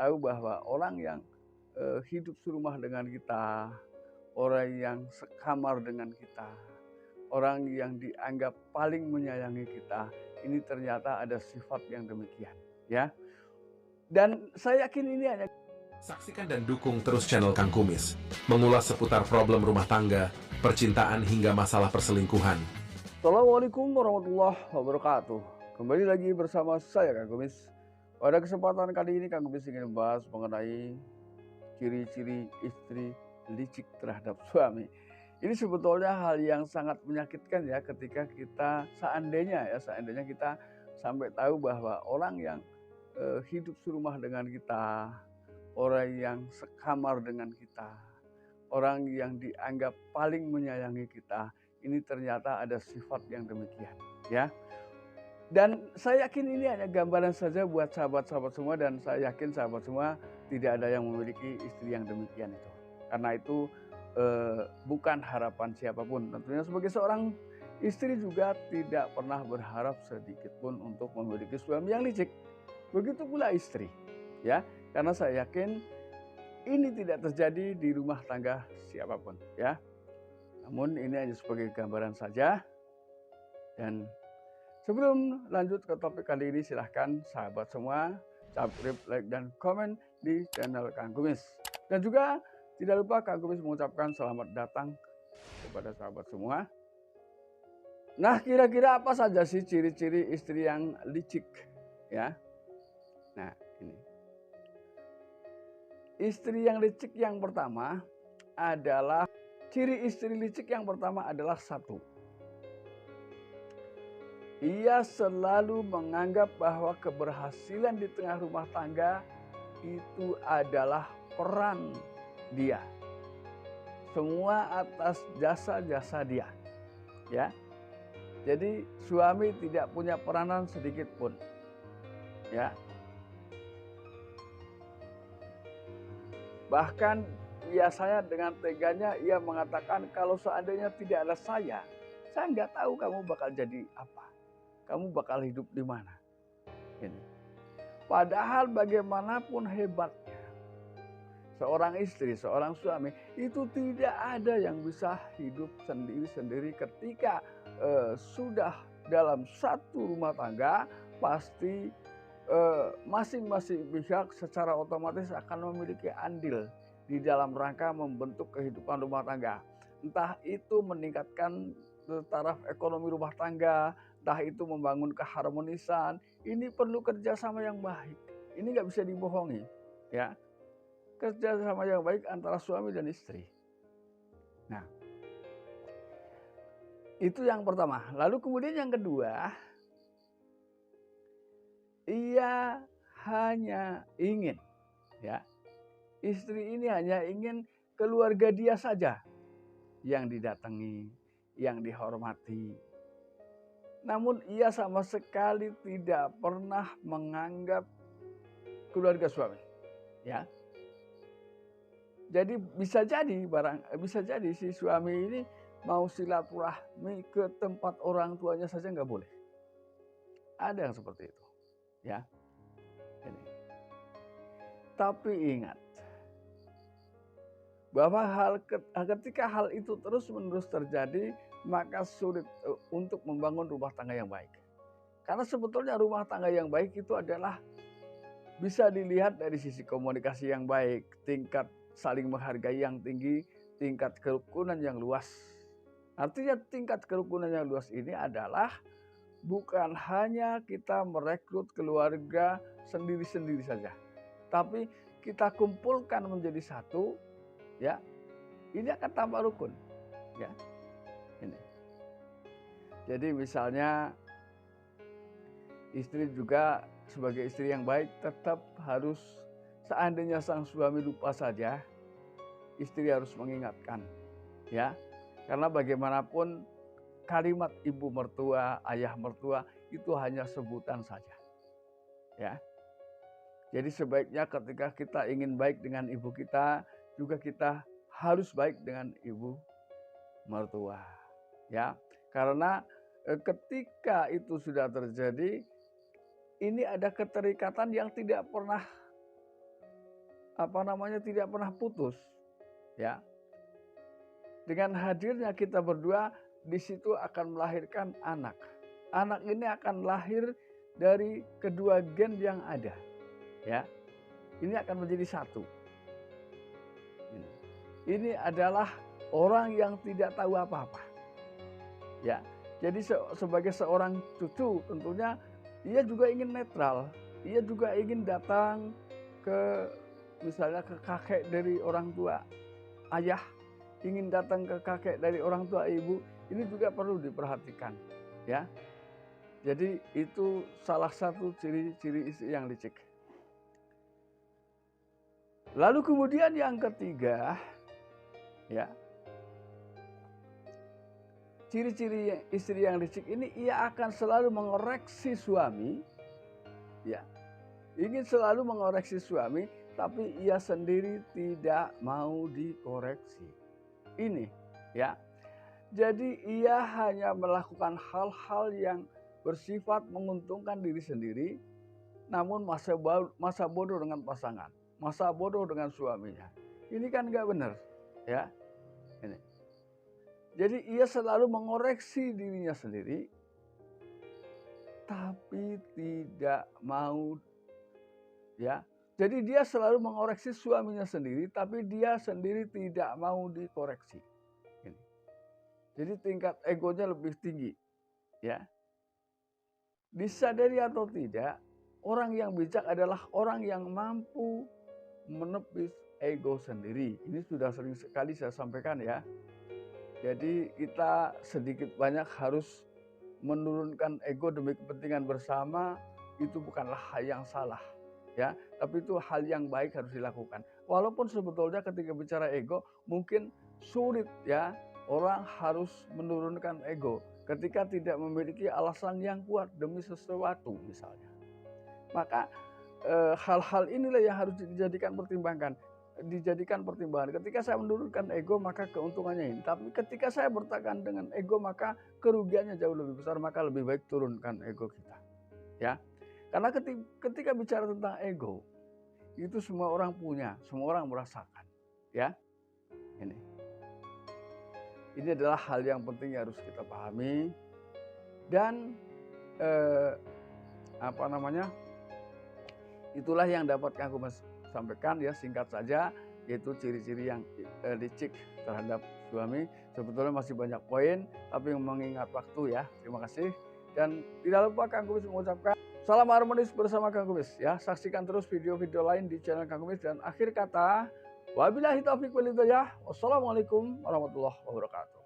tahu bahwa orang yang hidup serumah dengan kita, orang yang sekamar dengan kita, orang yang dianggap paling menyayangi kita, ini ternyata ada sifat yang demikian, ya. Dan saya yakin ini hanya. Saksikan dan dukung terus channel Kang Kumis, mengulas seputar problem rumah tangga, percintaan hingga masalah perselingkuhan. Assalamualaikum warahmatullahi wabarakatuh. Kembali lagi bersama saya Kang Kumis. Pada kesempatan kali ini Kang Kumis ingin membahas mengenai ciri-ciri istri licik terhadap suami. Ini sebetulnya hal yang sangat menyakitkan ya, ketika kita seandainya kita sampai tahu bahwa orang yang hidup serumah dengan kita, orang yang sekamar dengan kita, orang yang dianggap paling menyayangi kita, ini ternyata ada sifat yang demikian, ya. Dan saya yakin ini hanya gambaran saja buat sahabat-sahabat semua, dan saya yakin sahabat semua tidak ada yang memiliki istri yang demikian itu. Karena itu bukan harapan siapapun. Tentunya sebagai seorang istri juga tidak pernah berharap sedikit pun untuk memiliki suami yang licik. Begitu pula istri, ya. Karena saya yakin ini tidak terjadi di rumah tangga siapapun, ya. Namun ini hanya sebagai gambaran saja. Dan sebelum lanjut ke topik kali ini, silahkan sahabat semua subscribe, like, dan komen di channel Kang Kumis. Dan juga tidak lupa Kang Kumis mengucapkan selamat datang kepada sahabat semua. Nah, kira-kira apa saja sih ciri-ciri istri yang licik, ya? Nah, ini. Istri yang licik yang pertama adalah, ciri istri licik yang pertama adalah satu. Ia selalu menganggap bahwa keberhasilan di tengah rumah tangga itu adalah peran dia. Semua atas jasa-jasa dia, ya. Jadi suami tidak punya peranan sedikit pun, ya. Bahkan biasanya dengan teganya ia mengatakan, kalau seandainya tidak ada saya nggak tahu kamu bakal jadi apa, kamu bakal hidup di mana. Ini. Padahal bagaimanapun hebatnya seorang istri, seorang suami, itu tidak ada yang bisa hidup sendiri-sendiri ketika sudah dalam satu rumah tangga. Pasti masing-masing pihak secara otomatis akan memiliki andil di dalam rangka membentuk kehidupan rumah tangga. Entah itu meningkatkan taraf ekonomi rumah tangga, entah itu membangun keharmonisan. Ini perlu kerjasama yang baik. Ini nggak bisa dibohongi, ya. Kerjasama yang baik antara suami dan istri. Nah, itu yang pertama. Lalu kemudian yang kedua, ia hanya ingin, ya, istri ini hanya ingin keluarga dia saja yang didatangi, yang dihormati. Namun ia sama sekali tidak pernah menganggap keluarga suami, ya. Jadi bisa jadi si suami ini mau silaturahmi ke tempat orang tuanya saja nggak boleh. Ada yang seperti itu, ya. Ini. Tapi ingat bahwa ketika hal itu terus-menerus terjadi, maka sulit untuk membangun rumah tangga yang baik. Karena sebetulnya rumah tangga yang baik itu adalah bisa dilihat dari sisi komunikasi yang baik, tingkat saling menghargai yang tinggi, tingkat kerukunan yang luas. Artinya tingkat kerukunan yang luas ini adalah bukan hanya kita merekrut keluarga sendiri-sendiri saja, tapi kita kumpulkan menjadi satu, ya. Ini akan tambah rukun, ya. Ini. Jadi misalnya istri juga sebagai istri yang baik tetap harus, seandainya sang suami lupa saja, istri harus mengingatkan, ya. Karena bagaimanapun kalimat ibu mertua, ayah mertua itu hanya sebutan saja, ya. Jadi sebaiknya ketika kita ingin baik dengan ibu kita, juga kita harus baik dengan ibu mertua, ya. Karena ketika itu sudah terjadi, ini ada keterikatan yang tidak pernah tidak pernah putus, ya. Dengan hadirnya kita berdua, di situ akan melahirkan anak. Anak ini akan lahir dari kedua gen yang ada, ya. Ini akan menjadi satu. Ini adalah orang yang tidak tahu apa-apa, ya. Jadi sebagai seorang cucu, tentunya ia juga ingin netral. Ia juga ingin datang ke misalnya ke kakek dari orang tua ayah, ingin datang ke kakek dari orang tua ibu, ini juga perlu diperhatikan, ya. Jadi itu salah satu ciri-ciri istri yang licik. Lalu kemudian yang ketiga, ya, ciri-ciri istri yang licik ini, ia akan selalu mengoreksi suami, ya, ingin selalu mengoreksi suami, tapi ia sendiri tidak mau dikoreksi. Ini, ya. Jadi ia hanya melakukan hal-hal yang bersifat menguntungkan diri sendiri, namun masa bodoh dengan pasangan, masa bodoh dengan suaminya. Ini kan nggak benar, ya. Ini. Jadi ia selalu mengoreksi dirinya sendiri, tapi tidak mau, ya. Jadi dia selalu mengoreksi suaminya sendiri, tapi dia sendiri tidak mau dikoreksi. Ini. Jadi tingkat egonya lebih tinggi, ya. Disadari atau tidak, orang yang bijak adalah orang yang mampu menepis ego sendiri. Ini sudah sering sekali saya sampaikan, ya. Jadi kita sedikit banyak harus menurunkan ego demi kepentingan bersama. Itu bukanlah hal yang salah, ya, tapi itu hal yang baik harus dilakukan. Walaupun sebetulnya ketika bicara ego mungkin sulit, ya, orang harus menurunkan ego ketika tidak memiliki alasan yang kuat demi sesuatu misalnya. Maka hal-hal inilah yang harus dijadikan pertimbangan. Ketika saya menurunkan ego maka keuntungannya ini. Tapi ketika saya bertahan dengan ego maka kerugiannya jauh lebih besar. Maka lebih baik turunkan ego kita, ya. Karena ketika bicara tentang ego, itu semua orang punya, semua orang merasakan, ya. Ini adalah hal yang penting yang harus kita pahami. Dan itulah yang dapat aku sampaikan, ya, singkat saja, yaitu ciri-ciri yang licik terhadap suami. Sebetulnya masih banyak poin, tapi mengingat waktu, ya. Terima kasih. Dan tidak lupa Kang Kumis mengucapkan salam harmonis bersama Kang Kumis, ya. Saksikan terus video-video lain di channel Kang Kumis. Dan akhir kata, wabillahi taufiq wal hidayah. Wassalamualaikum warahmatullahi wabarakatuh.